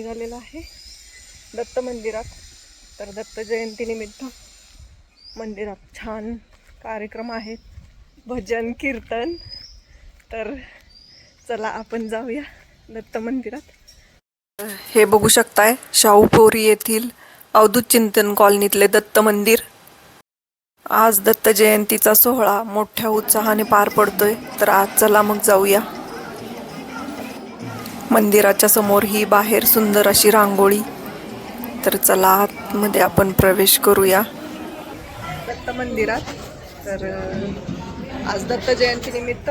निघालेला आहे दत्त मंदिरात. तर दत्त जयंतीनिमित्त मंदिरात छान कार्यक्रम आहेत, भजन कीर्तन. तर चला आपण जाऊया दत्त मंदिरात. हे बघू शकताय शाहूपुरी येथील अवधूत चिंतन कॉलनीतले दत्त मंदिर. आज दत्त जयंतीचा सोहळा मोठ्या उत्साहाने पार पडतोय. तर आज चला मग जाऊया. मंदिराच्या समोर ही बाहेर सुंदर अशी रांगोळी. तर चला आतमध्ये आपण प्रवेश करूया दत्त मंदिरात. तर आज दत्त जयंती निमित्त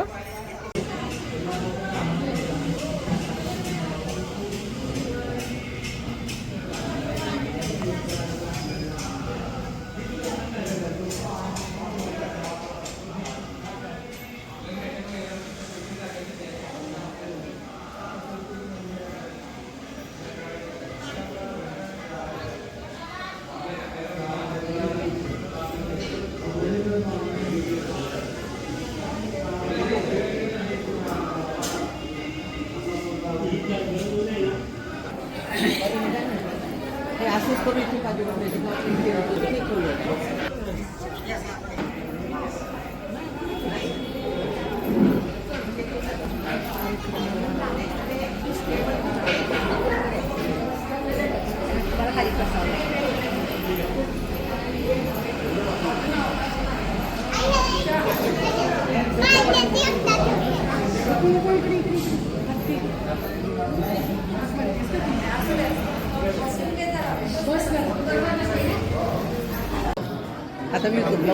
आता मी आता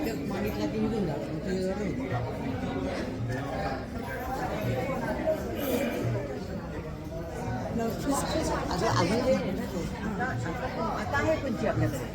आहे कोणची आपल्याकडे.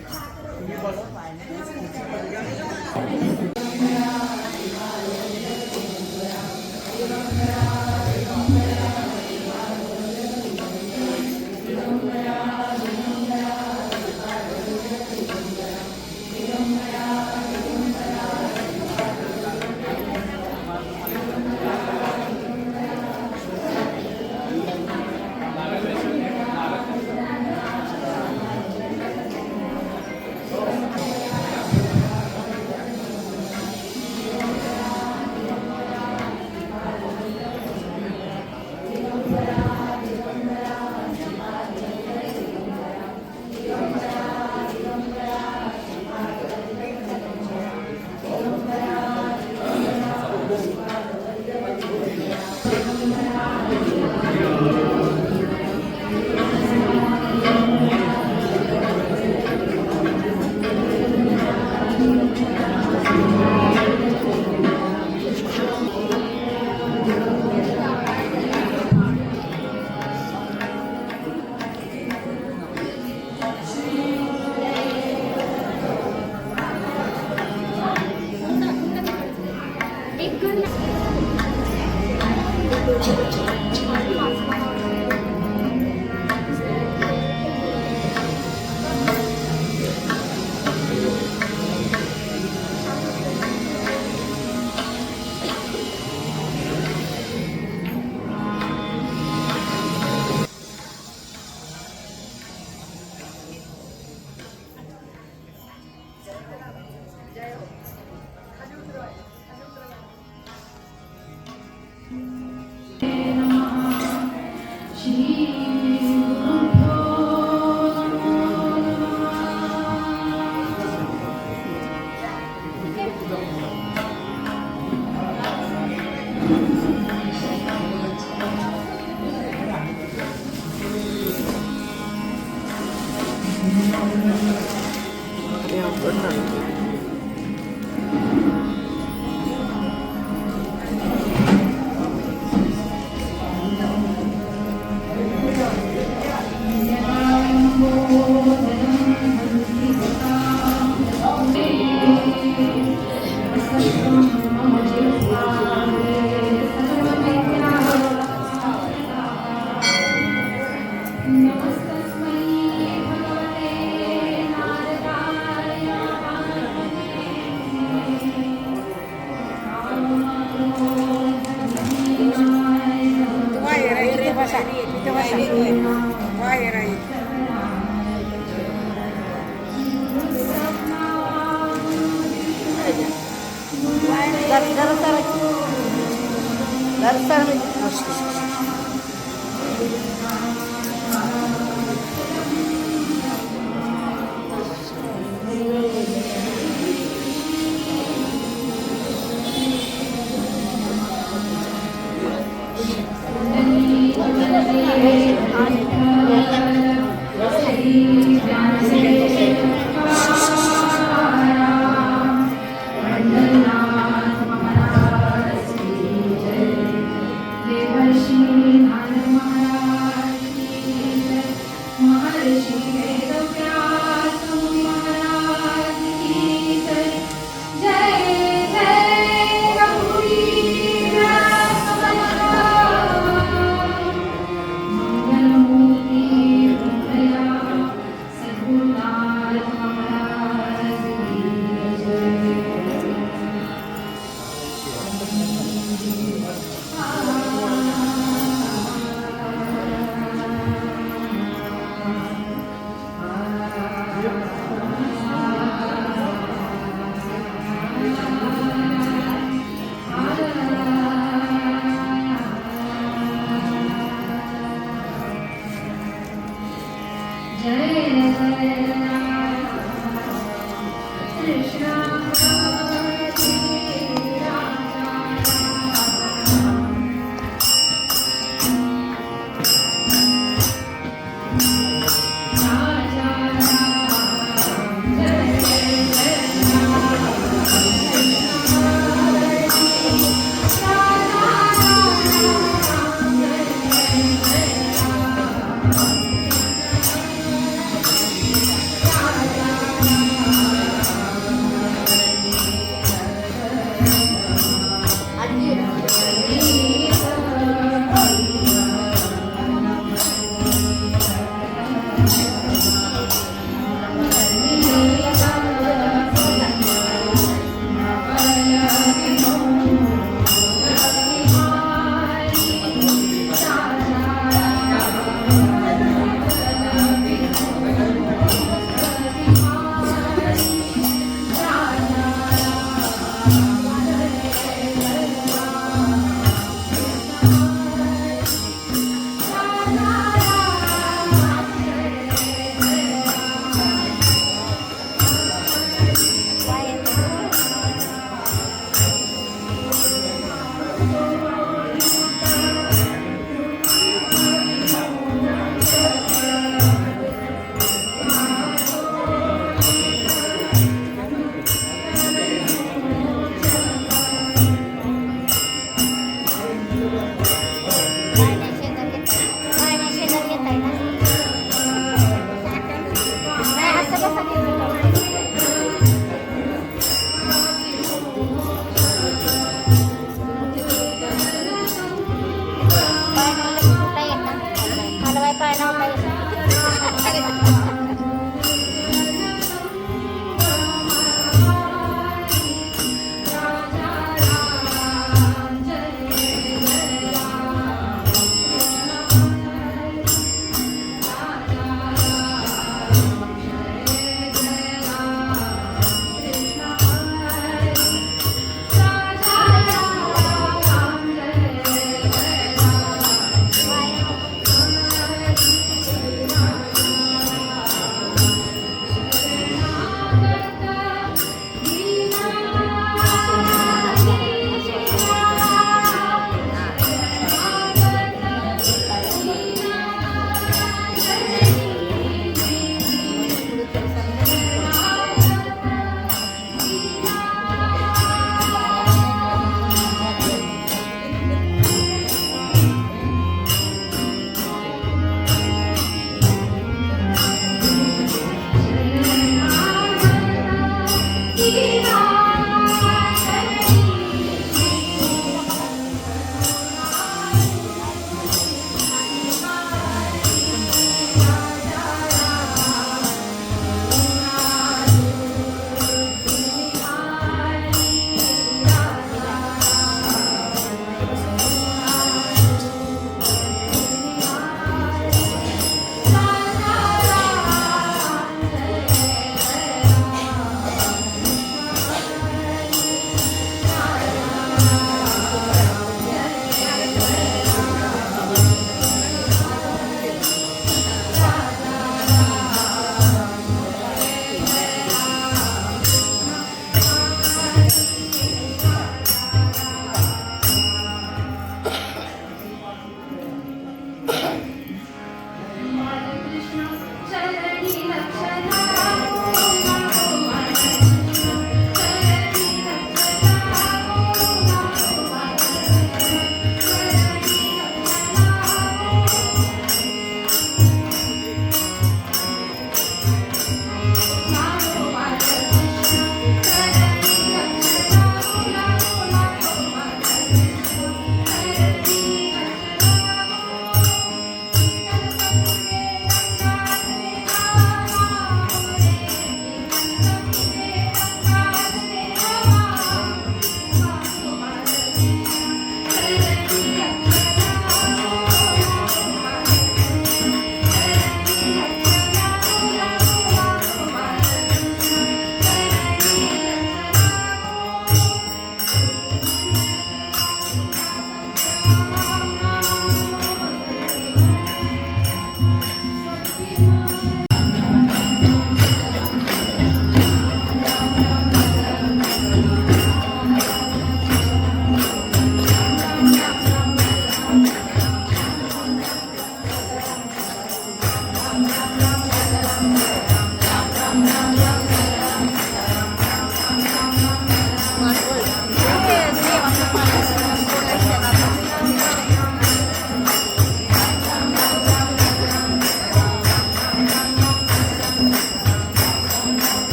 पाय नव्हता येत.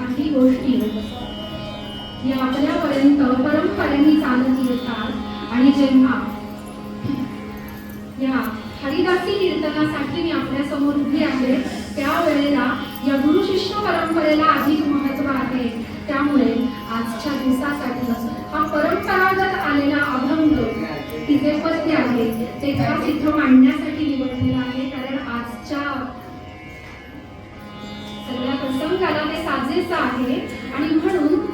काही गोष्टी या आपल्यापर्यंत परंपरेने चालत येतात आणि जेव्हा या हरिदासी कीर्तनासाठी मी आपल्या समोर उभी आहे त्यावेळेला या गुरु शिष्य परंपरेला अधिक महत्त्व आहे. त्यामुळे आजच्या दिवसासाठी हा परंपरागत आलेला अभंग की जे पद्य आहे ते खास इथं मांडण्यासाठी निवडलेलं आहे. कारण आजच्या सगळ्या प्रसंगाला ते साजेसं आहे आणि म्हणून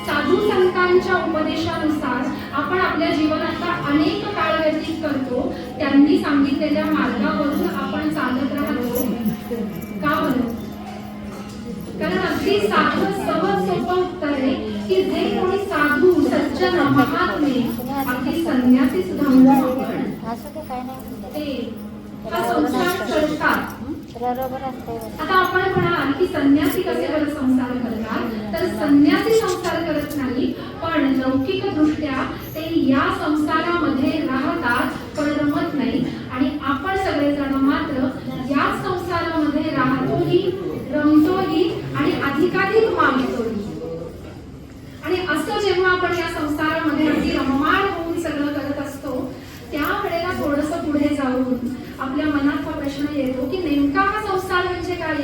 साधू संतांच्या उपदेशानुसार आपण आपल्या जीवनाचा अनेक काळ व्यतीत करतो. त्यांनी सांगितलेल्या मार्गावरून आपण चालत राहतो. का बरं? कारण अगदी साधं सहज सोपं उत्तर आहे की जे कोणी साधू सज्जन महात्मे अगदी संन्यासी सुद्धा ते हा संसार करतात. आता आपण म्हणाल की संन्यासी कसे बरं संसार करतात, तर संन्यासी संसार करत नाही पण लौकिक दृष्ट्या ते या संसारामध्ये राहतात पण रमत नाही. आणि आपण सगळेजण मात्र याच संसारामध्ये राहतोही, रमतोही आणि अधिकाधिक मागतोही. आणि असं जेव्हा आपण या संसारामध्ये अगदी रममाण होऊन सगळं करत असतो त्यावेळेला थोडंसं पुढे जाऊन आपल्या मनात हा प्रश्न येतो की नेमका हा संसार म्हणजे काय?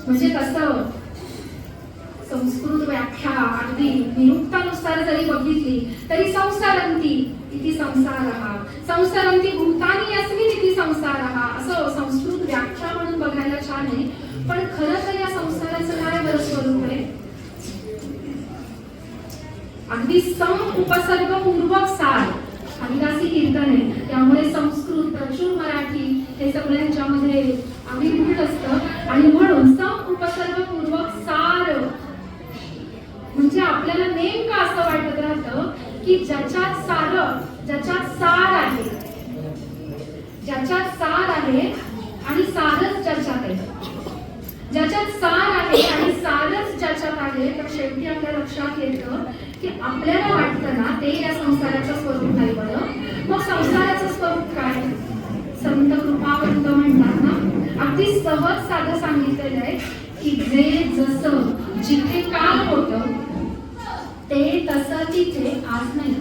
म्हणजे कसं संस्कृत व्याख्या अगदी निरुक्तानुसार जरी बघितली तरी संसारंती इति संसारः, संसारंती भूतानि अस्मिन् इति संसारः असं संस्कृत व्याख्या म्हणून बघायला छान आहे. पण खरं तर या संसाराचं काय बरं स्वरूप आहे? अगदी सम उपसर्ग पूर्वक सार हरिदासी कीर्तन आहे. त्यामुळे संस्कृत प्रचूर मराठी हे सगळ्यांच्यामध्ये अभिभूत असतं आणि म्हणून सम उपसर्ग पूर्वक सार म्हणजे आपल्याला नेमकं असं वाटत राहतं की ज्याच्यात सार आहे, ज्याच्यात सार आहे आणि सारच ज्याच्यात आहे, ज्याच्यात सार आहे आणि सारच ज्याच्यात आहे. तर शेवटी आपल्या लक्षात येतं की आपल्याला वाटतं ना ते या संसाराचं स्वरूप नाही बरं. मग संसाराचं स्वरूप काय? संत कृपावंत म्हणतात ना अगदी सहज साधं सांगितलेलं आहे की जे जसं जिथे काल होतं ते तसं तिथे आज नाही.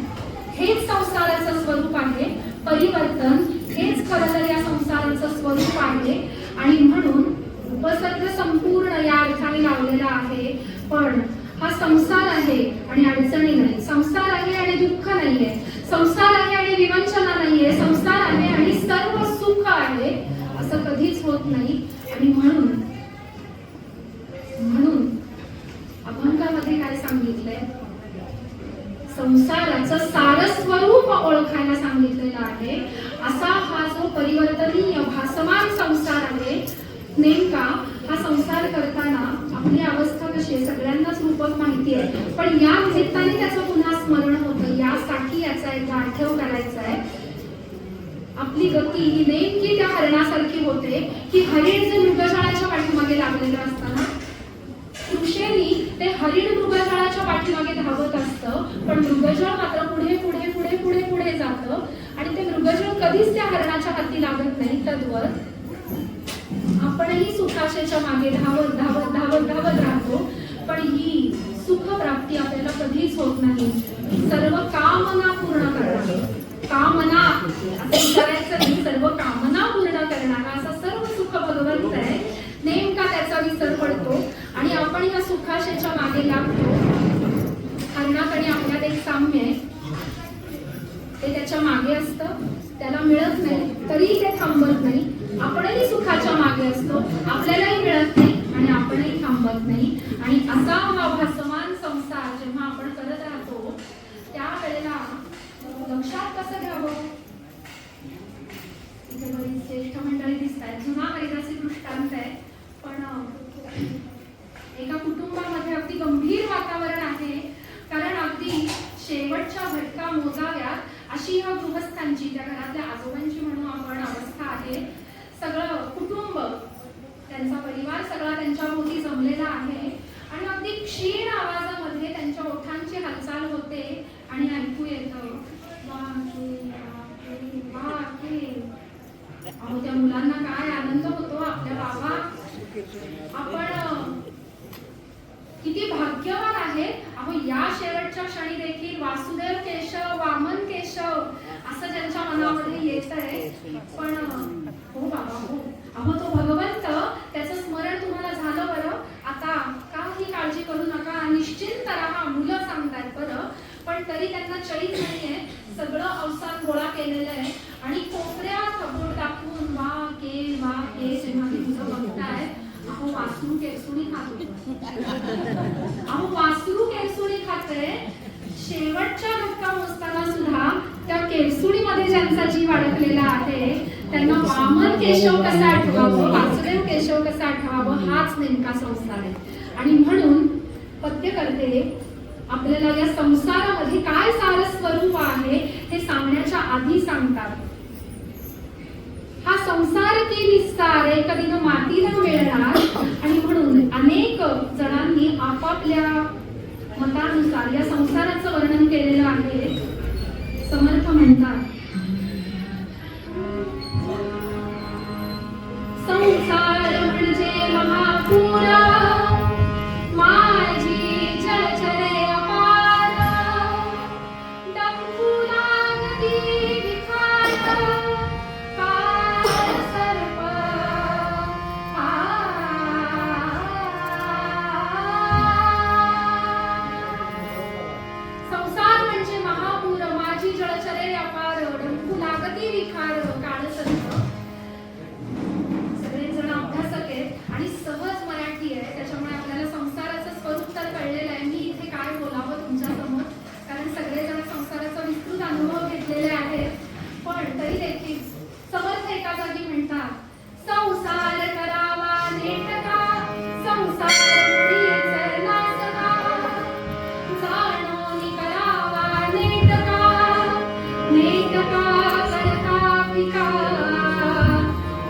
हेच संसाराचं स्वरूप आहे. परिवर्तन हेच खरं तर या संसाराचं स्वरूप आहे. आणि म्हणून उपसर्ग संपूर्ण या अर्थाने लावलेला आहे. पण हा संसार आहे आणि अडचणी नाही, संसार आहे आणि दुःख नाहीये, संसार आहे आणि विवंचना नाहीये, संसार आहे आणि सर्व सुख आहे असं कधीच होत नाही. आणि म्हणून अभंगामध्ये काय सांगितलंय? संसाराचं सारस्वरूप ओळखायला सांगितलेलं आहे. असा हा जो परिवर्तनीय भासमान संसार आहे, नेमका हा संसार करताना आपली अवस्था कशी आहे सगळ्यांनाच रूपक माहिती आहे. पण या निमित्ताने त्याचं पुन्हा स्मरण होतं. यासाठी याचा एक आठव करायचा आहे. आपली गती ही नेमकी त्या हरणासारखी होते की हरिण जे मृगजळाच्या पाठीमागे लागलेलं असताना कृषेनी ते हरिण मृगजळाच्या पाठीमागे धावत असतं. पण मृगजळ मात्र पुढे पुढे पुढे पुढे पुढे जातं आणि ते मृगजळ कधीच त्या हरणाच्या हाती लागत नाही. तद्वत आपणही सुखाशेच्या मागे धावत धावत धावत धावत राहतो पण ही सुख प्राप्ती आपल्याला कधीच होत नाही. सर्व कामना पूर्ण करणारा, कामना असं करायचं नाही, सर्व कामना पूर्ण करणारा असं सर्व सुख भगवंत आहे. नेमका त्याचा विसर पडतो आणि आपण या सुखाशेच्या मागे लागतो. हरणाकडे आपल्यात एक साम्य आहे, ते त्याच्या मागे असतं, त्याला मिळत नाही तरी ते थांबत नाही. आपणही सुखाच्या मागे असतो, आपल्यालाही मिळत नाही आणि आपणही थांबत नाही. आणि असा हा भासमान संसार जेव्हा आपण करत राहतो त्यावेळेला लक्षात कसं घ्यावं? इथे बरीच ज्येष्ठ मंडळी दिसत आहेत. जुना हरिदासी दृष्टांत आहे पण एका कुटुंबामध्ये अगदी गंभीर वातावरण आहे. कारण अगदी शेवटच्या घटका मोजाव्यात अशी ह्या गृहस्थांची, त्या घरातल्या आजोबांची म्हणून आपण अवस्था आहे. सगळं कुटुंब, त्यांचा परिवार सगळा त्यांच्या भोवती जमलेला आहे आणि अगदी क्षीण आवाजामध्ये त्यांच्या ओठांची हालचाल होते आणि ऐकू येतं अहो त्या मुलांना काय आनंद होतो. आपल्या बाबा आपण पण हो बाबा हो, अहो तो भगवंत त्याचं स्मरण तुम्हाला झालं बरं. आता काही काळजी करू नका, निश्चिंत राहा. मुलं सांगतायत बरं, पण तरी त्यांना चैन नाहीये. सगळं अवसान गोळा केलेलं आहे आणि कोपऱ्यात बोट दाखवून वा के जेव्हा ते मुलं बघताय, अहो वासरू केरसुणी खातो. अहो वासरू केरसुणी खाते. शेवटच्या धक्का मोजताना सुद्धा त्या केरसुणीमध्ये ज्यांचा जीव अडकलेला आहे त्यांना वामन केशव कसा आठवावं, वासुदेव केशव कसा आठवावं, हाच नेमका संसार आहे. आणि म्हणून पद्य करते आपल्याला या संसारामध्ये काय सार स्वरूप आहे हे सांगण्याच्या आधी सांगतात. हा संसार की विस्तार आहे, कधी न मातीला मिळणार. आणि म्हणून अनेक जणांनी आपापल्या मतानुसार या संसाराचं वर्णन केलेलं आहे. समर्थ म्हणतात, संसार म्हणजे महापूर, माझी जलचरे अपार, डंकुला नदी विखार, काळ सर्प संसार म्हणजे महापूर, माझी जलचरे अपार, डंकू लागती विखार, काळ सर्प. सगळेजण अभ्यासक आहेत आणि सहज मराठी आहे, त्याच्यामुळे आपल्याला संसाराचं स्वरूप तर कळलेलं आहे. मी इथे काय बोलावं तुमच्या समोर, कारण सगळेजण संसाराचा विस्तृत अनुभव घेतलेले आहेत. पण तरी देखील समर्थ एका जागी म्हणतात, संसार करावा नेटका, संसार मुळीच नासका, जाणून करावा नेटका, नेटका करता पिका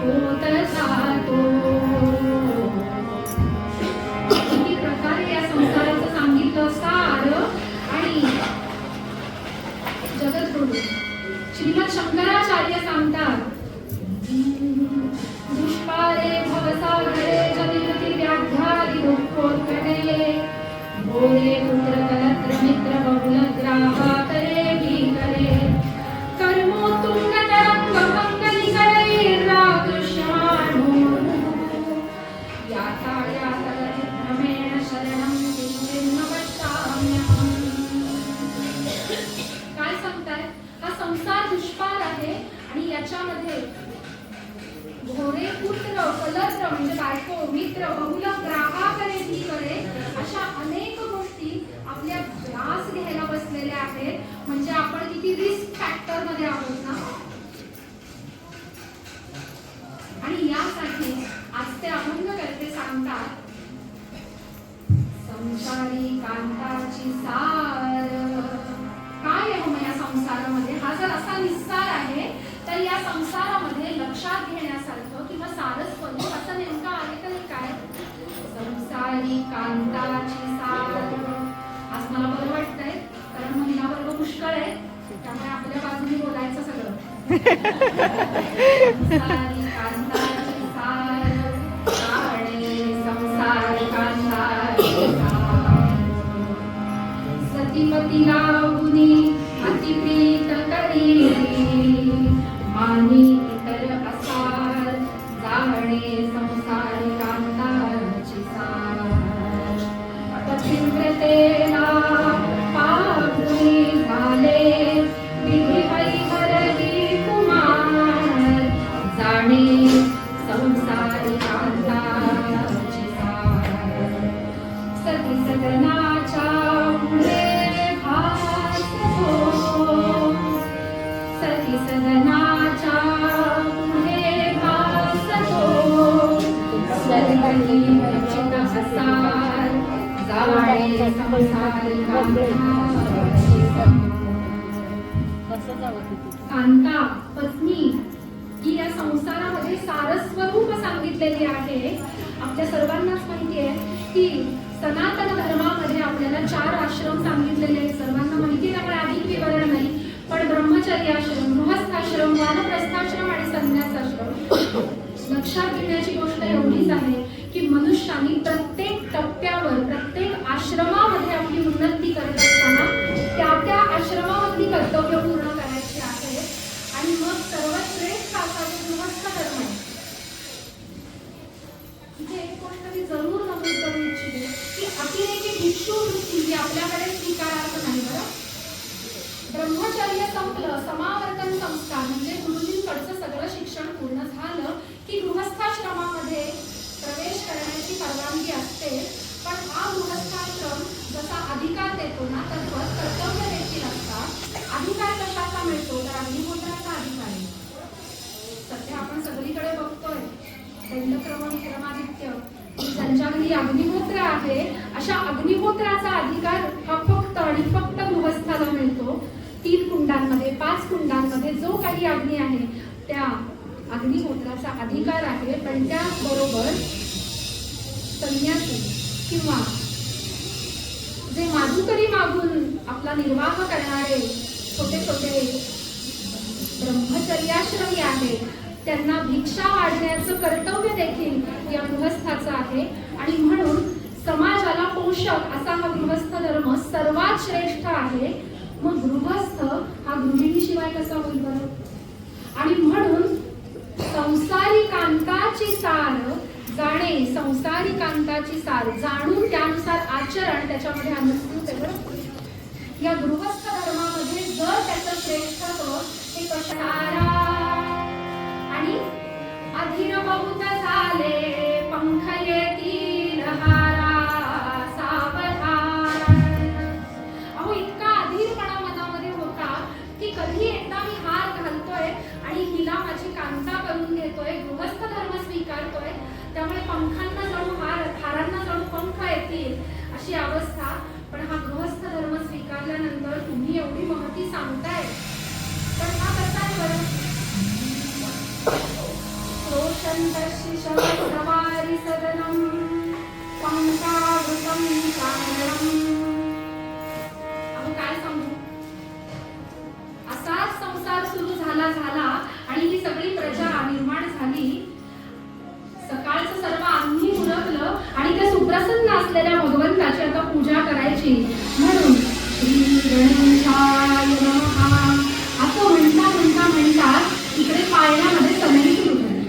होत जातो. किती प्रकारे या संसाराचं सांगितलं सार. आणि जगद्गुरु श्रीमद शंकराचार्य सांगतात, दुष्काळे भवसागरे जनिमती व्याध्यादि दुःखोत्कटे, भोरे पुत्र कलत्र मित्र बहुल ग्राहा करे भीकरे, कर्मोत्तुंग तरंग भंग निकरे राकृष्यमाणो, याता यातगति भ्रमेण शरणं किंचिन्न पश्याम्यहम्. काय सांगताय, हा संसार दुष्पार आहे आणि याच्यामध्ये भोरे पुत्र कलत्र म्हणजे बायको मित्र बहुल ग्राहाकरे भीकरे अशा अनेक गोष्टी आपल्या त्रास घ्यायला बसलेल्या आहेत. म्हणजे आपण किती रिस्क फॅक्टर मध्ये आहोत ना. आणि यासाठी आज ते अभंगकर्ते सांगतात, संसारी कांताची सार. काय आहे मग या संसारामध्ये, हा जर असा निस्सार आहे तर या संसारामध्ये लक्षात घेण्यासारखं किंवा सारस्वरूप असं नेमकं आहे तरी काय. संसारी कांताची सार. आज मला बरं वाटतंय कारण महिला वर्ग पुष्कळ आहे, त्यामुळे आपल्या बाजूने बोलायचं सगळं. संसारी कांताची सार, काळे संसार कांताची सार. सतीमती लावुनी अतिप्रीत करी, आणि इतर असार जाणे संसारी कांताची सार. पतिव्रतेला पापुनी झाले विधी वैभरही कुमार, जाणे संसारी कांताची सार. सती सदनाच्या पुढे भास हो, सती सदनाच्या पुढे भास हो, सर्वही वचित असार जाणे संसारी कांताची सार. कांता पत्नी ही या संसारामध्ये सारस्वरूप सांगितलेली आहे. आपल्या सर्वांनाच माहिती आहे की सनातन धर्मामध्ये आपल्याला 4 आश्रम सांगितलेले आहेत. सर्वांना माहिती आहे, त्यामुळे अधिक विवरण नाही. पण ब्रह्मचर्य आश्रम, गृहस्थाश्रम, वानप्रस्थाश्रम आणि संन्यासाश्रम. लक्षात घेण्याची गोष्ट एवढीच आहे की मनुष्याने प्रत्येक टप्प्यावर प्रत्येक आश्रमामध्ये आपली उन्नती करत असताना त्या आश्रमामधली कर्तव्य पूर्ण करायची आहे. आणि मग सर्वश्रेष्ठ अग्नीकडे बघतोय, विक्रमादित्य, ज्यांच्या घरी अग्निहोत्र आहे, अशा अग्निहोत्राचा अधिकार हा फक्त आणि फक्त गृहस्थाला मिळतो. 3 कुंडांमध्ये 5 कुंडांमध्ये जो काही अग्नी आहे त्या अग्निहोत्राचा अधिकार आहे. पण त्याबरोबर संन्यासी किंवा जे माधुकरी मागून आपला निर्वाह करणारे छोटे छोटे ब्रह्मचर्याश्रमी आहेत, त्यांना भिक्षा वाढण्याचं कर्तव्य देखील या गृहस्थाचं आहे. आणि म्हणून समाजाला पोषक असा हा गृहस्थ धर्म सर्वात श्रेष्ठ आहे. मग गृहस्थ हा गृहिणीशिवाय कसा होईल बरं? आणि म्हणून संसारिकांताची सार जाणे, संसारिकांताची सार जाणून त्यानुसार आचरण त्याच्यामध्ये अनुस्यूत आहे बरं. या गृहस्थ धर्मामध्ये जर त्याचं श्रेष्ठत्व हे कशाला आणि अधीर बहुत झाले पंख येतील हारा सावधान. अहो इतका अधीरपणा मनामध्ये होता की कधी एकदा मी हार घालतोय आणि हिला माझी कांता करून घेतोय, गृहस्थ धर्म स्वीकारतोय, त्यामुळे पंखांना जणू हारांना जणू पंख येतील अशी अवस्था. पण हा गृहस्थ धर्म स्वीकारल्यानंतर तुम्ही एवढी महती सांगताय, पण हा कसा आहे बरं? रोषन्तस्य शवसवारि सदनं पंकावृतं चारणम्. अहो काय सांगू, असाच संसार सुरू झाला आणि ही सगळी प्रजा निर्माण झाली. सकाळचं सर्व आम्ही उरकलं आणि त्या सुप्रसन्न असलेल्या भगवंताची आता पूजा करायची. म्हणून श्री गणेशाय नमः असं म्हणता इकडे पाळण्यामध्ये सनई सुरू झाली.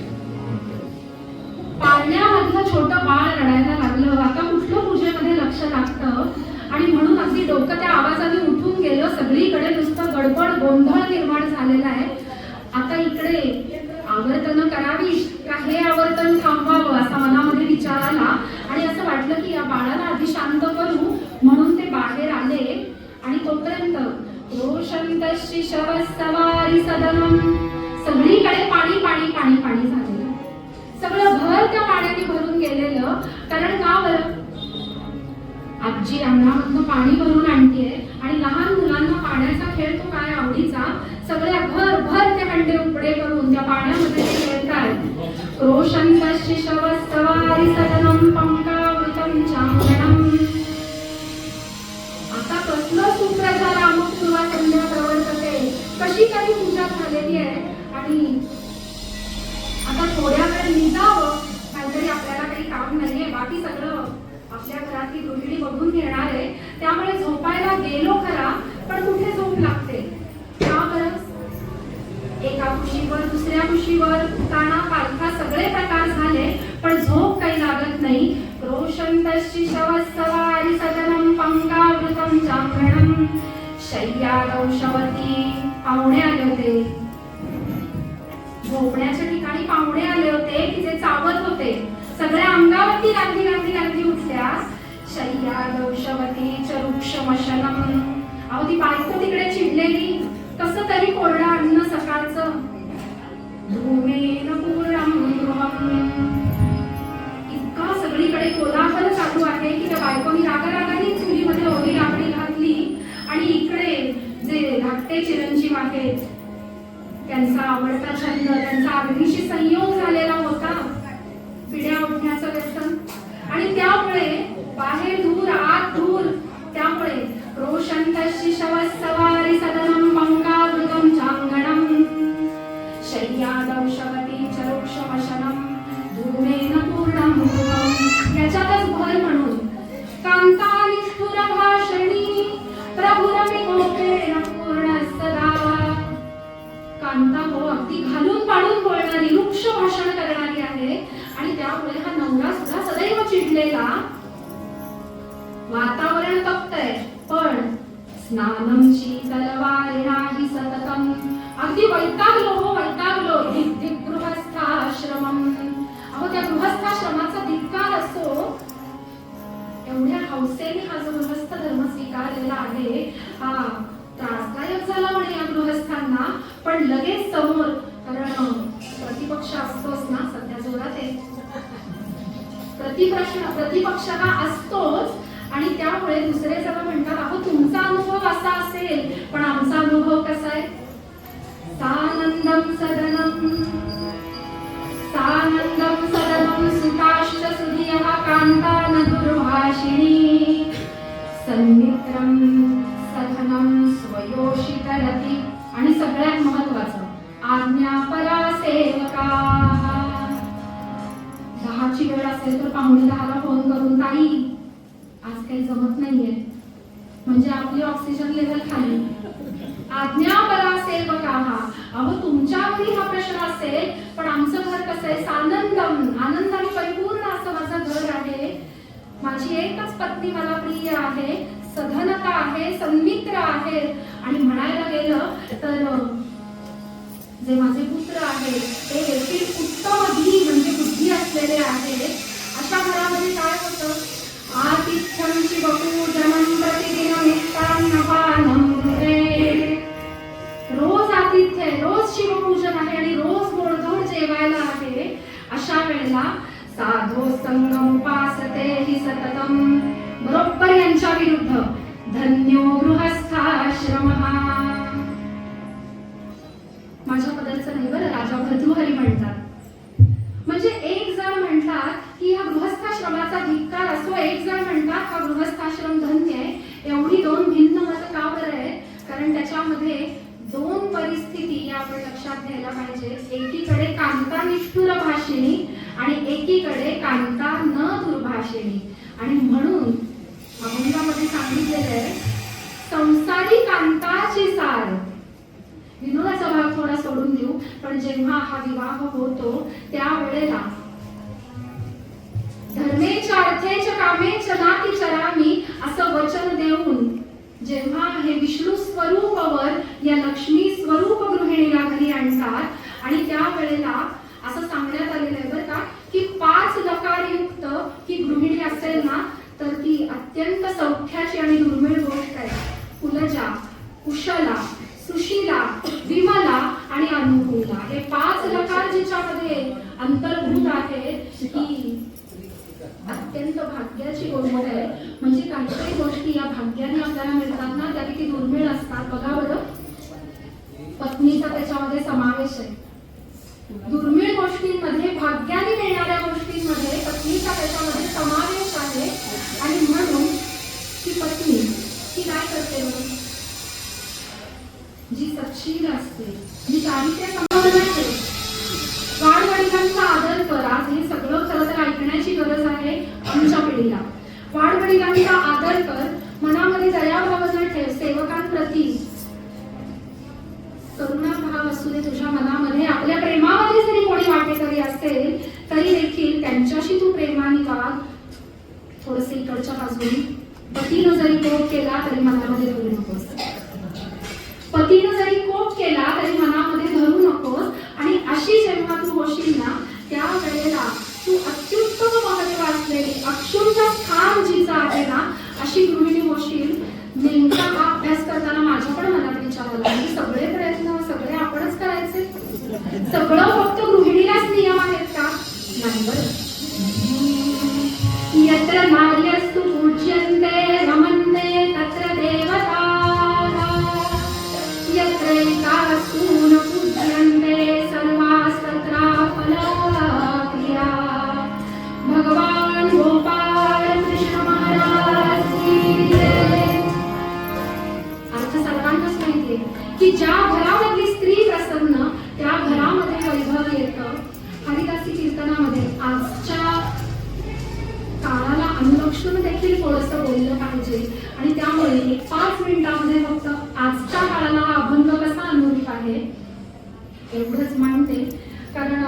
पाळण्यामधलं छोटं बाळ रडायला लागलं. आता कुठलं पूजेमध्ये लक्ष लागतं आणि म्हणून अगदी डोकं त्या आवाजाने उठून गेलं. सगळीकडे नुसतं गडबड गोंधळ निर्माण झालेला आहे. आता इकडे आवर्तन करावी का हे आवर्तन थांबवावं असा मनामध्ये विचार आला आणि असं वाटलं की या बाळाला आधी शांत करू. म्हणून ते बाहेर आले आणि तोपर्यंत रोषन्तस्य शवसवारि सदनं, सगळीकडे पाणी पाणी पाणी पाणी झालेलं. सगळं घर त्या पाण्याने भरून गेलेलं. कारण का बरं? आजी अंगणामधनं पाणी भरून आणतीये आणि लहान मुलांना पाण्याचा खेळ तो काय आवडीचा. सगळ्या घरभर ते हंडे उपडे करून त्या पाण्यामध्ये ते खेळतायत. रोषन्तस्य शवसवारि सदनं पंकावृतं चारणम्. आता कसलं सुप्रजा रामपूर्वा संध्या प्रवर्तते, कशी काही पूजा झालेली आहे आणि आता थोड्या वेळ निजावं, काहीतरी आपल्याला काही काम नाहीये, बाकी सगळं आपल्या घरातली गृहिणी बघून घेणार आहे. त्यामुळे झोपायला गेलो खरा, पण कुठे झोप लागते का बरं? एका कुशीवर दुसऱ्या कुशीवर काना पालखा सगळे प्रकार झाले, पण झोप काही लागत नाही. रोषन्तस्य शवसवारि सदनं पंकावृतं चारणम्. शय्यादौ शवती, पाहुणे आले होते. झोपण्याच्या ठिकाणी पाहुणे आले होते की जे चावत होते. सगळ्या अंगावरती गांधी उठल्या. शय्यादौ शवती च वृक्षमशनम्. अहो ती बायको तिकडे चिडलेली. कसं तरी कोरडं अन्न सकाळचं. धूमेन पूर्णं गृहम्. इतका सगळीकडे कोलाहल चालू आहे की त्या बायकोनी रागारागाने चुलीमध्ये ओली लाकडी घातली आणि इकडे जे धाकटे चिरंजीव आहेत त्यांचा आवडता छंद, त्यांचा अग्नीशी संयोग झालेला होता, पिढ्या उठण्याचं व्यसन. आणि त्यामुळे बाहेर धूर आत धूर. त्यामुळे रोषन्तस्य शवसवारि सदनं पंकावृतं चारणम्. शय्यादौ शवती च वृक्षमशनम्. धूमेन पूर्णं गृहम्. याच्यातच भर म्हणून कांता निष्ठुर भाषणी प्रभुरपि गोपेन पूर्ण सदा. कांता हो अगदी घालून पाडून बोलणारी, वृक्ष भाषण करणारी आहे. आणि त्यामुळे हा नवरा सुद्धा सदैव चिडलेला. वातावरण तप्तय पण स्नानं शीतलवारिणाहि सततम्. अगदी वैतागलो धिक गृहस्थाश्रमम्. अहो त्या गृहस्थाश्रमाचा धिक्कार असतो. एवढ्या हौसेने हा जो गृहस्थ धर्म स्वीकारलेला आहे हा त्रासदायक झाला म्हणे या गृहस्थांना. पण लगेच समोर, कारण प्रतिपक्ष प्रतिपक्ष असतोच ना, सध्या जोरात आहे. प्रतिपक्ष हा असतोच. आणि त्यामुळे दुसरे जण म्हणतात, अहो तुमचा अनुभव असा असेल, पण आमचा अनुभव कसा आहे? सानंदम सदनम सुताश्च सुधियः कांता न दुर्भाषिणी सन्मित्रम सधनम स्वयोषितरति. आणि सगळ्यात महत्वाचं, आज्ञापरा सेवका. 10ची वेळ असेल तर पाहुणे 10ला फोन करून, ताई आज काही जमत नाहीये, म्हणजे आपली ऑक्सिजन लेवल खाली. आज्ञापरा सेवकाः. अहो तुमच्या घरी हा प्रश्न असेल, पण आमचं घर कसं आहे? सानंदम, आनंदाने परिपूर्ण असं माझं घर आहे. माझी एकच पत्नी मला प्रिय आहे, सधनता आहे, सन्मित्र आहे. आणि म्हणायला गेलं तर जे माझे पुत्र आहेत ते देखील उत्तम म्हणजे बुद्धी असलेले आहेत. अशा घरामध्ये काय होतं? आतिथ्यं शिवपूजनं प्रतिदिनं मिष्टान्नपानं भवेत्. रोज आतिथ्य आहे, रोज शिवपूजन आहे आणि रोज गोडधोड जेवायला आहे. अशा वेळेला साधो संगमुपासते हि सततम. बरोबर यांच्या विरुद्ध धन्यो गृहस्थाश्रमः. माझ्या पदाचं नाही बरं, राजा भर्तृहरी म्हणतात. म्हणजे एक जण म्हणतात की हा गृहस्थाश्रमाचा धिक्कार असतो, एक जण म्हणतात हा गृहस्थाश्रम धन्य आहे. एवढी दोन भिन्न मतं का बरं आहे? कारण त्याच्यामध्ये दोन परिस्थिती आपण लक्षात घ्यायला पाहिजे. एकीकडे कांता निष्ठुर भाषिणी आणि एकीकडे कांता न दुर्भाषिणी. आणि म्हणून अभंगामध्ये सांगितलेलं आहे, संसारी कांताची सार. विनोदाचा भाग थोडा सोडून देऊ, पण जेव्हा हा विवाह होतो त्यावेळेला धर्मेच अर्थेच कामेच नाती चरामी असं वचन देऊन जेव्हा हे विष्णू स्वरूपवर या लक्ष्मी स्वरूप गृहिणीला घरी आणतात आणि त्यावेळेला असं सांगण्यात आलेलं आहे बरं का, की 5 लकारयुक्त ही गृहिणी असेल ना तर ती अत्यंत सौख्याची आणि दुर्मिळ गोष्ट आहे. कुलजा, कुशला, सुशीला, विमला आणि अनुकूला हे 5 लकार जिच्यामध्ये अंतर्भूत आहेत ही अत्यंत भाग्याची गोष्ट आहे. म्हणजे काही काही गोष्टी या भाग्याने आपल्याला मिळतात ना त्या किती दुर्मिळ असतात. बघा बरं, पत्नीचा त्याच्यामध्ये समावेश आहे. दुर्मिळ गोष्टींमध्ये, भाग्याने मिळणाऱ्या गोष्टींमध्ये पत्नीचा त्याच्यामध्ये समावेश आहे. आणि म्हणून ती पत्नी ती काय करते म्हणून, जी सच्शील असते, जी चारित्र्य संपन्न असते, वाडवडिलांचा आदर कर. आज हे सगळं खरं तर ऐकण्याची गरज आहे आमच्या पिढीला. वाडवडिलांचा आदर कर, मनामध्ये दयाभावना ठेव, सेवकांप्रती करुणा भाव असू दे तुझ्या मनामध्ये. आपल्या प्रेमामध्ये जरी कोणी वाटेकरी असेल तरी देखील त्यांच्याशी तू प्रेमाने वाग. थोडस इकडच्या बाजूने पतीनं जरी कोप केला तरी मनामध्ये धरू नकोस. पतीनं जरी कोप केला तरी मनामध्ये धरू नकोस. आणि अशी जेव्हा तू होशील ना त्यावेळेला तू अत्युत्तम महत्व असलेली अक्षुंच स्थान जिचं आहे ना अशी गृहिणी होशील. नेमका हा अभ्यास करताना माझ्या पण मनात विचार आला की सगळे प्रयत्न सगळे आपणच करायचे, सगळं फक्त गृहिणीलाच नियम आहेत का? नाही बरं. यत्र नार्यस्तु पूज्यन्ते रमन्ते तत्र देवता, यत्रैकास्तु न पूज्यन्ते सर्वास्तत्राफला क्रिया. भगवान गोपाल कृष्ण महाराज की जय. अर्थ सर्वांनाच माहितीये की ज्या घरामधली स्त्री प्रसन्न त्या घरामध्ये वैभव येतं. हरिदासी कीर्तनामध्ये आजच्या काळाला अनुलक्षून देखील थोडंसं बोललं पाहिजे. आणि त्यामुळे एक 5 मिनिटांमध्ये फक्त आजच्या काळाला हा अभंग कसा अनुरूप आहे एवढंच म्हणते. कारण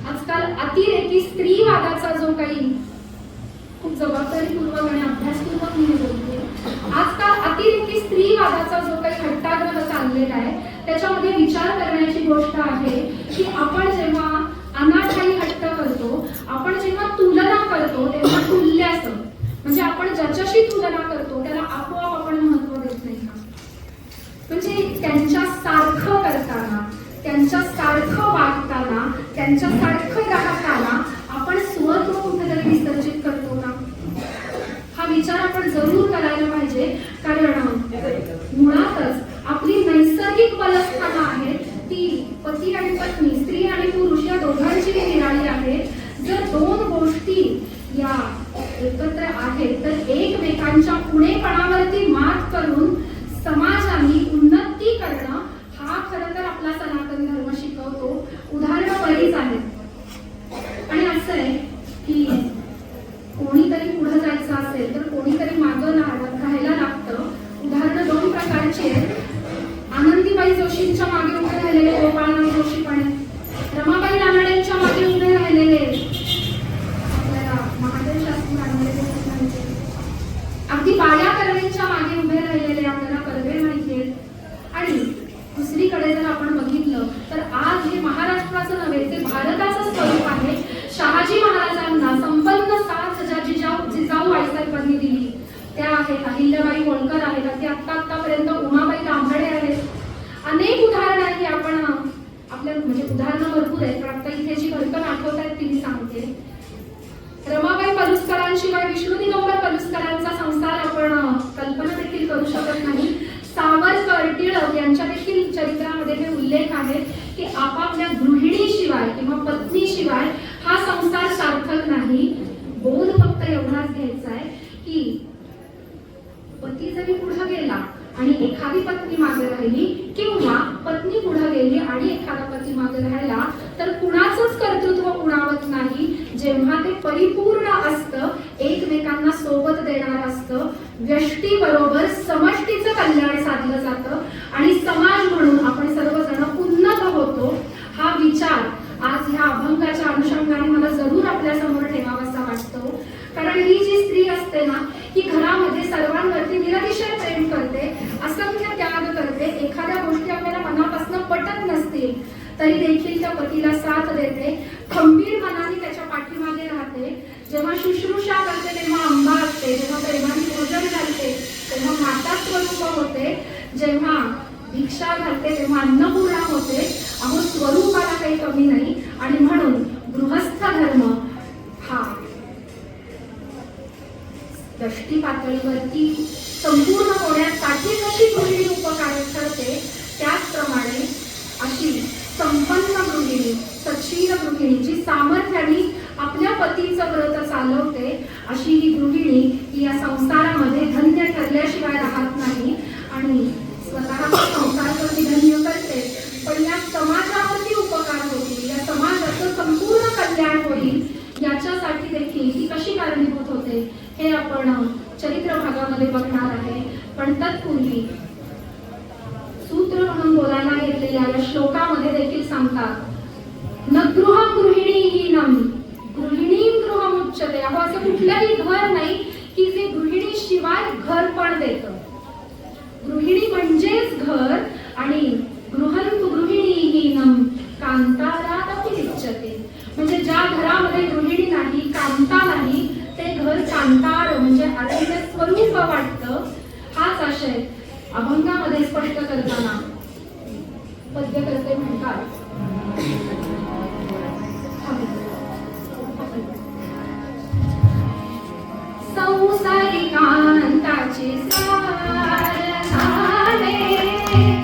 आजकाल अतिरेकी स्त्रीवादाचा जो काही खूप जबाबदारीपूर्वक आणि अभ्यासपूर्वक मी बोलते, आजकाल अतिरेकी स्त्रीवादाचा जो काही हट्टाग्रह चाललेला आहे त्याच्यामध्ये विचार करण्याची गोष्ट आहे की आपण जेव्हा अनाठायी हट्ट करतो, आपण जेव्हा तुलना करतो तेव्हा तुल्याचं म्हणजे आपण ज्याच्याशी तुलना करतो त्याला आपोआप आपण महत्व देत नाही का? म्हणजे त्यांच्या सारखं करताना, त्यांच्या सारखं वागताना, त्यांच्यासारखं राहताना आपण स्वत्व कुठेतरी विसर्जित करतो का? हा विचार आपण जरूर करायला पाहिजे. कारण मुळातच आपली नैसर्गिक बलस्थानं आहेत ती पती आणि पत्नी, स्त्री आणि पुरुष या दोघांची निराळी आहे. जर दोन गोष्टी या एकत्र आहेत तर एकमेकांच्या पुणेपणावरती मात करून समाजाने उन्नती करणं हा खरं तर आपला सनातन धर्म शिकवतो. उदाहरणं बरीच आहेत आणि असं आहे की कोणीतरी पुढे जायचं असेल तर कोणीतरी मागं राहायला लागतं. उदाहरणं दोन प्रकारची आहेत. आनंदीबाई जोशींच्या मागे उभे राहिलेले गोपाळनाथ जोशी पण आहेत. रमाबाई रानडेंच्या मागे उभे राहिलेले आपल्याला महादेव शास्त्री रानडे माहिती. अगदी बाया कर्वेंच्या मागे उभे राहिलेले आपल्याला कर्वे माहिती आहेत. आणि दुसरीकडे जर आपण बघितलं तर आज हे महाराष्ट्राचं नव्हे ते भारताचं स्वरूप आहे. शहाजी महाराजांना संपन्न साथ जिजाऊ आईसाहेबांनी दिली त्या आहेत. अहिल्याबाई होळकर आहेत. अगदी आतापर्यंत उमाबाई दाभाडे आहेत. अनेक उदाहरणं आहेत. आपण आपल्या म्हणजे उदाहरणं भरपूर आहेत पण आता इथे जी भरकन आठवत आहेत ती मी सांगते. रमाबाई पलुसकरांशिवाय विष्णू दिगंबर पलुसकरांचा संसार आपण कल्पना देखील करू शकत नाही. सावरकर, टिळक यांच्या देखील चरित्रामध्ये हे उल्लेख आहे की आपापल्या गृहिणीशिवाय किंवा पत्नीशिवाय हा संसार सार्थक नाही. बोध फक्त एवढाच घ्यायचा आहे की पती जरी पुढे गेला आणि एखादी पत्नी मागे राहिली किंवा पत्नी पुढे गेली आणि एखादा पती मागे राहिला तर कुणाचंच कर्तृत्व उणावत नाही. जेव्हा ते परिपूर्ण असतं, एकमेकांना सोबत देणार असतं, व्यष्टी बरोबर समष्टीचं कल्याण साधलं जातं आणि समाज म्हणून आपण सर्वजण उन्नत होतो. हा विचार आज ह्या अभंगाच्या अनुषंगाने मला जरूर आपल्या समोर ठेवावासा वाटतो. कारण ही जी स्त्री असते ना ही घरामध्ये सर्वांवरती निरतिशय प्रेम करते, असंख्य त्याग करते. एखाद्या गोष्टी आपल्याला मनापासून पटत नसतील तरी देखील त्या पतीला साथ देते, खंबीर मनाने त्याच्या पाठीमागे राहते. जेव्हा शुश्रूषा करते तेव्हा अंबा असते, जेव्हा प्रेमाने भोजन घालते तेव्हा माता स्वरूप होते, जेव्हा भिक्षा घालते तेव्हा अन्नपूर्णा होते. अहो स्वरूपाला काही कमी नाही. आणि म्हणून गृहस्थ धर्म हा दष्टी पातळीवरती संपूर्ण होण्यासाठी जशी गृहिणी उपकार करते त्याचप्रमाणे अशी संपन्न गृहिणी, सच्शील गृहिणी जी सामर्थ्याने आपल्या पतीचं व्रत चालवते अशी ही गृहिणी ही या संसारामध्ये धन्य ठरल्याशिवाय राहत नाही. आणि स्वतःचा संसार तर ती धन्य करते पण या समाजावरती उपकार होतील, या समाजाचं संपूर्ण कल्याण होईल याच्यासाठी देखील ती कशी कारणीभूत होते हे आपण चरित्र भागामध्ये बघणार आहे. पण तत्पूर्वी सूत्र म्हणून बोलायला घेतलेल्या या श्लोकामध्ये देखील सांगतात न गृहं गृहिणीहीनं गृहिणीं गृहमुच्यते. अहो असं कुठलंही घर नाही की जे गृहिणी शिवाय घर पण देतं. गृहिणी म्हणजेच घर आणि गृहं गृहिणीहीनं कांतारादपि लिच्यते. म्हणजे ज्या घरामध्ये गृहिणी नाही, कांता नाही ते घर कांतार म्हणजे अरण्य स्वरूप वाटतं. हाच आशय अभंगामध्ये स्पष्ट करताना पद्यकर्ते म्हणतात संसारी कांताची सार झाले,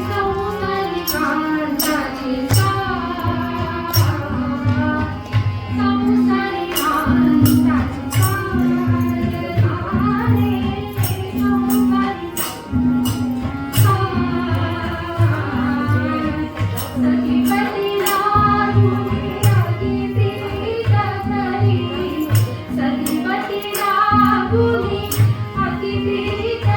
संसारी कांताची सार, संसारी कांताची सार झाले, संसारी सखीपती लागून अति प्रीत करी, सखीपती लागून अति प्रीत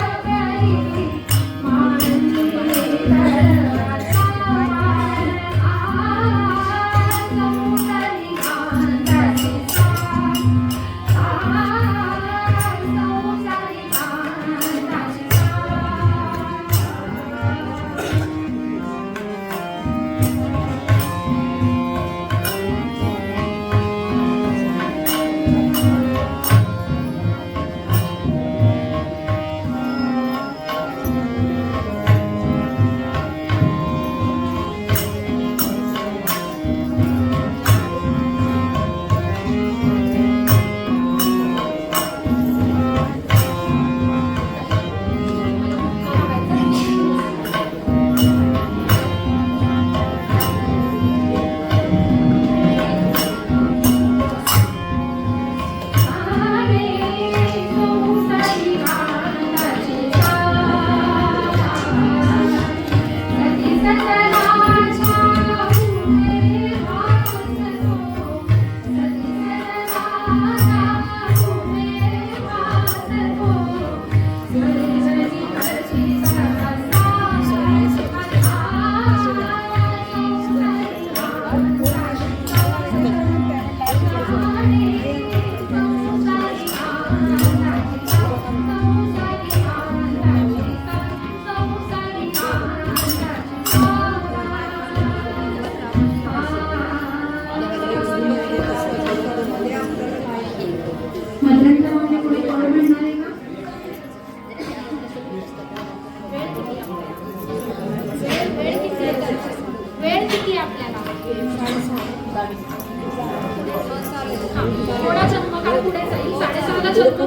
पुढे जाईल 6:30ला जन्म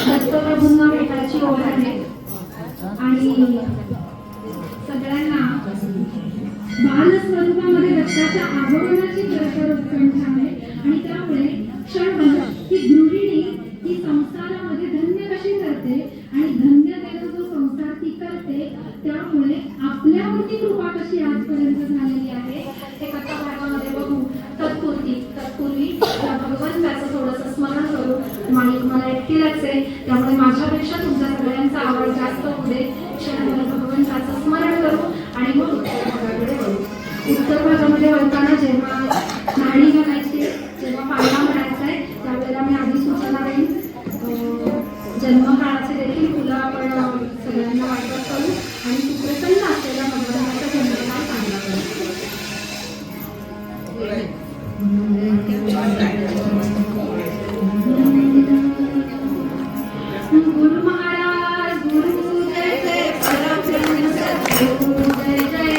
दत्तप्रभूंना भेटायची ओढ आहे आणि सगळ्यांना बालस्वरूपामध्ये दत्ताच्या आगमनाची खरतर उत्कंठा आहे आणि त्यामुळे क्षणभर ही गृहिणी ही संसारामध्ये धन्य कशी करते आणि धन्यतेचा जो संसार ती करते त्यामुळे आपल्यावरती कृपा कशी आजपर्यंत झालेली आहे हे कथा भागामध्ये बघू. तत्पूर्वी या भगवंताचं थोडंसं स्मरण करू. माणिक मला एकटीलाच आहे त्यामुळे माझ्यापेक्षा तुमच्या सगळ्यांचा आवाज जास्त होऊ दे. क्षणभर भगवंताचं स्मरण करू आणि मग उत्तर भागाकडे वळू. उत्तर भागामध्ये वळताना जेव्हा नाणी घालायची जेव्हा पाळणा म्हणायचा आहे त्यावेळेला मी आधी सूचना देईन. जन्मकाळाचे देखील फुलं आपण सगळ्यांना वाटप करू आणि सुप्रसन्न असलेल्या भगवंताचा जन्मकाळ चांगला करू. गुरु महाराज गुरु जय जय परब्रह्म सद्गुरु जय जय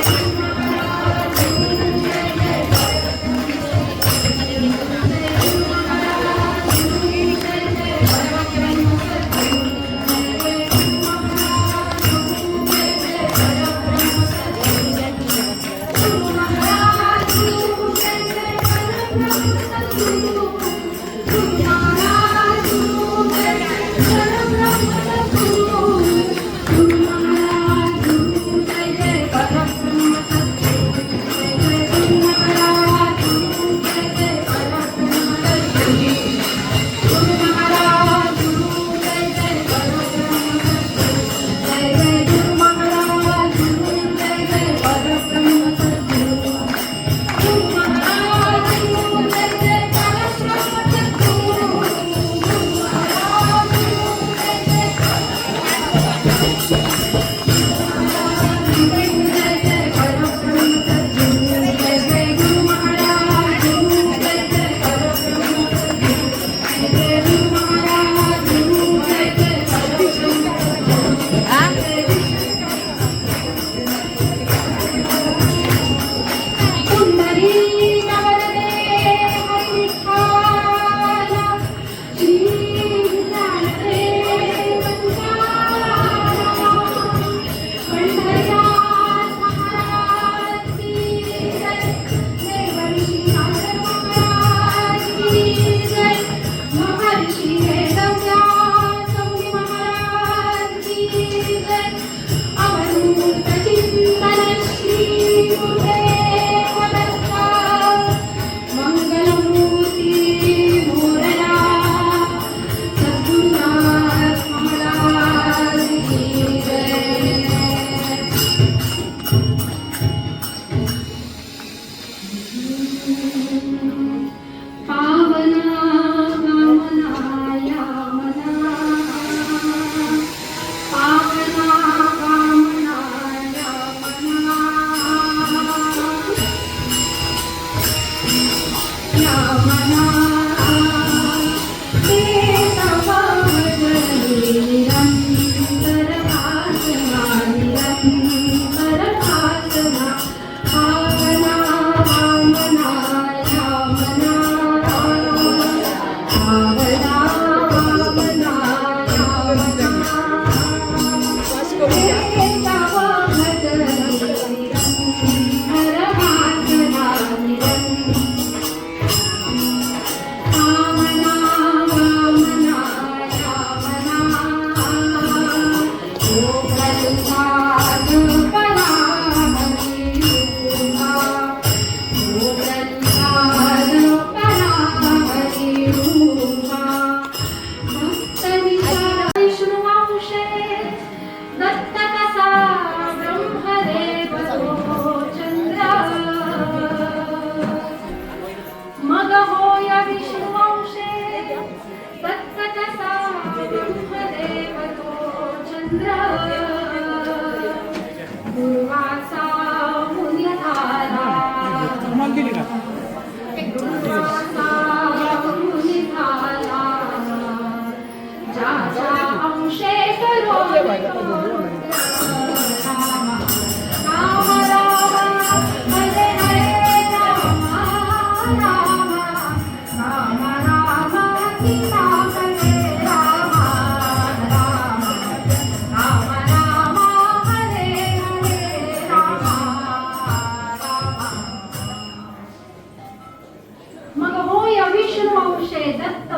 आहे दत्त,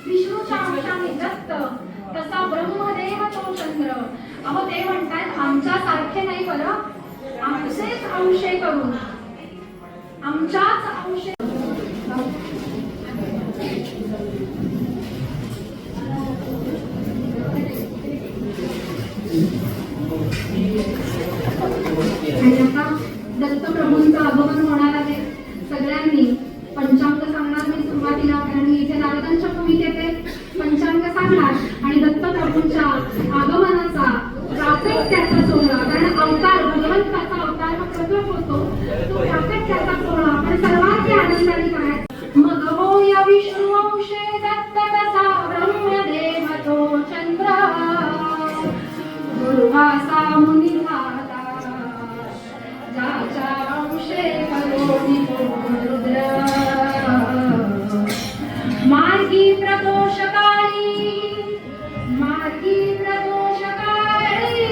विष्णूच्या अंशाने दत्त, तसा ब्रह्मदेव तो चंद्र. अहो ते म्हणतात आमच्या सारखे नाही बरं, आमचेच अंशे करून, आमच्याच अंशे. आणि आता दत्तप्रभूंचं आगमन होणार आहे. सगळ्यांनी पंचांग सांगणार मी सुरुवातीला, कारण मी इथे नारदांच्या भूमीत येते. पंचांग सांगणार आणि दत्तप्रभूंच्या आगमनाचा प्राकट्याचा सोहळा, कारण अवतार भगवंताचा अवतार हा प्रकट होतो, तो प्राकट्याचा सोहळा आपण सर्वांनी आनंदाने करायचा. मग होय विष्णू अंशे दत्त तसा ब्रह्मदेव तो चंद्र, दुर्वासा मुनी ज्याच्या अंशे करोनी रुद्र. मार्गी प्रदोष काळी, मार्गी प्रदोष काळी,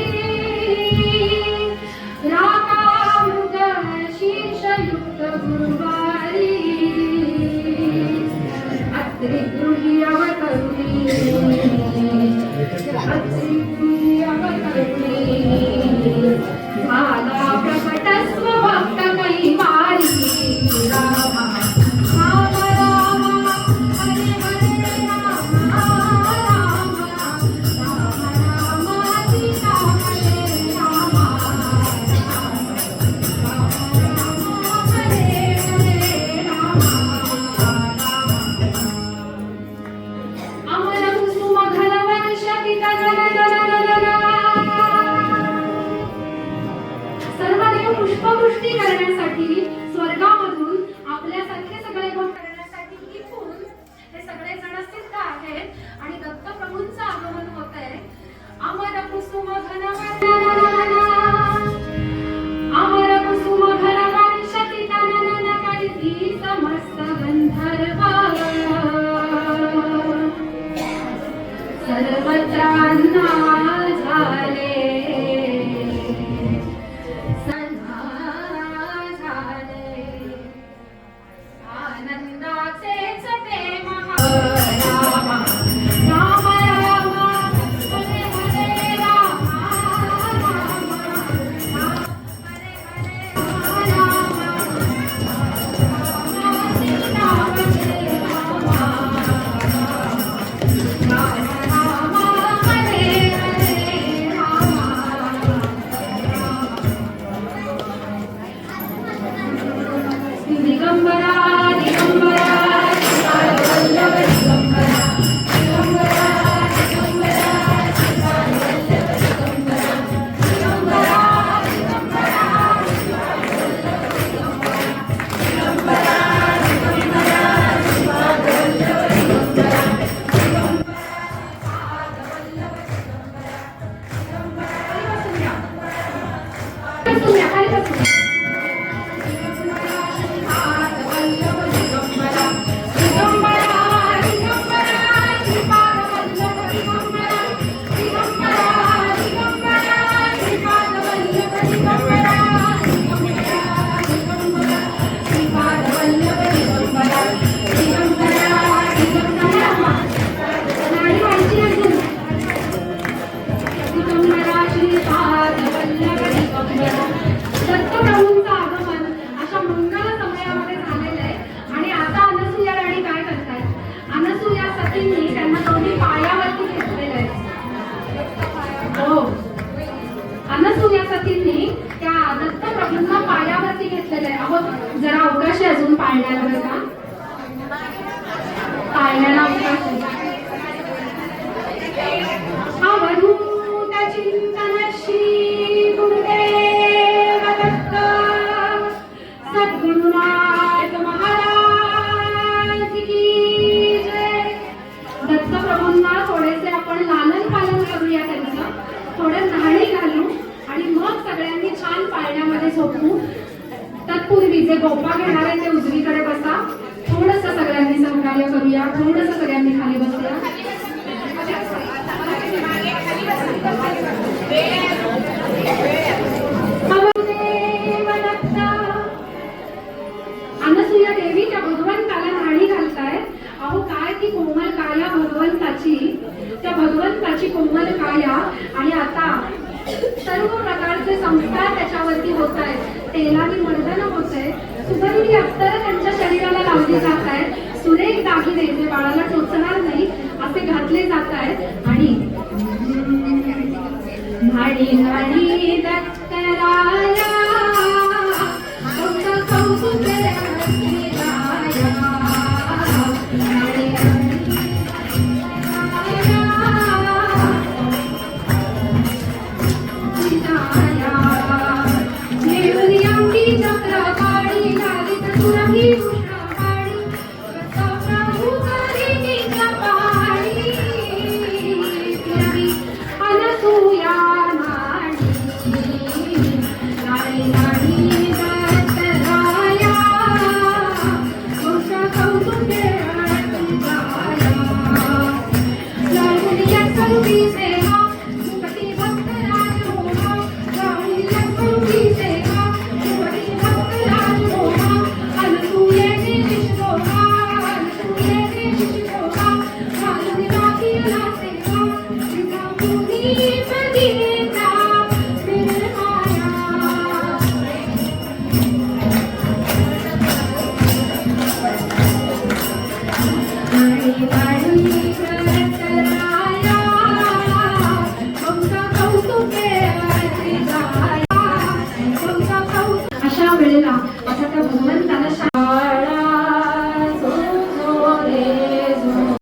राका मृग शीर्षयुक्त गुरुवारी, अत्रि गृही अवतरुणी, अत्रि गृही अवतरुणी, झाला प्रकट स्वभक्त कैवारी. रामा राम राम हरे हरे राम राम राम राम सीता हरे राम राम हरे हरे राम राम. अमर कुसुम घन वर्षति सर्वदेव पुष्पवृष्टी करण्यासाठी, स्वर्गामधून आपल्यासारखे सगळे भक्त करण्यासाठी इथून हे सगळे जण सिद्ध आहेत आणि दत्तप्रभूंचं आगमन होत आहे. अमर कुसुम घन अमर कुसुम घन वंशति तनन कळती समस्त गंधर्व, सर्वत्र झाले आनंदाचेच ते महा. राम राम राम हरे हरे राम राम राम हरे हरे राम राम सीता हरे राम राम राम हरे हरे राम राम. दिगंबरा दिगंबरा वल्लभ दिगंबरा, दिगंबरा दिगंबरा वल्लभ दिगंबरा, दिगंबरा दिगंबरा दिगंबरा दिगंबरा वल्लभ दिगंबरा, दिगंबरा खाली बसूया. दत्तप्रभूंचं आगमन अशा मंगल समयामध्ये झालेलं आहे. आणि आता अनसूया राणी काय करतायत, अनसूया सतींनी त्यांना दोन्ही पायावरती घेतलेलं आहे. हो, अनसूया सतींनी त्या दत्तप्रभूंना पायावरती घेतलेलं आहे. अहो जरा अवकाश आहे अजून पाळण्याला, बरं का, पाळण्याला अवकाश आहे. अवधूत चिंतन श्री गुरुदेव दत्त सद्गुरुनाथ महाराज की जय. दत्तप्रभूंना थोडेसे आपण लालन पालन करूया, त्यांचं थोडं न्हाणी घालू आणि मग सगळ्यांनी छान पाळण्यामध्ये झोपू. तत्पूर्वी जे गोपा घेणार आहे ते उजवीकडे बसा. थोडंसं सगळ्यांनी सहकार्य करूया, थोडंसं सगळ्यांनी खाली बसूया. अनसूया देवी त्या भगवंताला न्हाणी घालतायत. अहो काय त्या भगवंताची कोमल काया आणि आता सर्व प्रकारचे संस्कार त्याच्यावरती होत आहेत. तेलाने मर्दन होत आहे, सुगंधी अत्तर त्यांच्या शरीराला लावली जात आहेत, सुरेख दागिने जे बाळाला टोचणार नाही असे घातले जात आहेत आणि नाडी नाडी दत्तराया कौतुक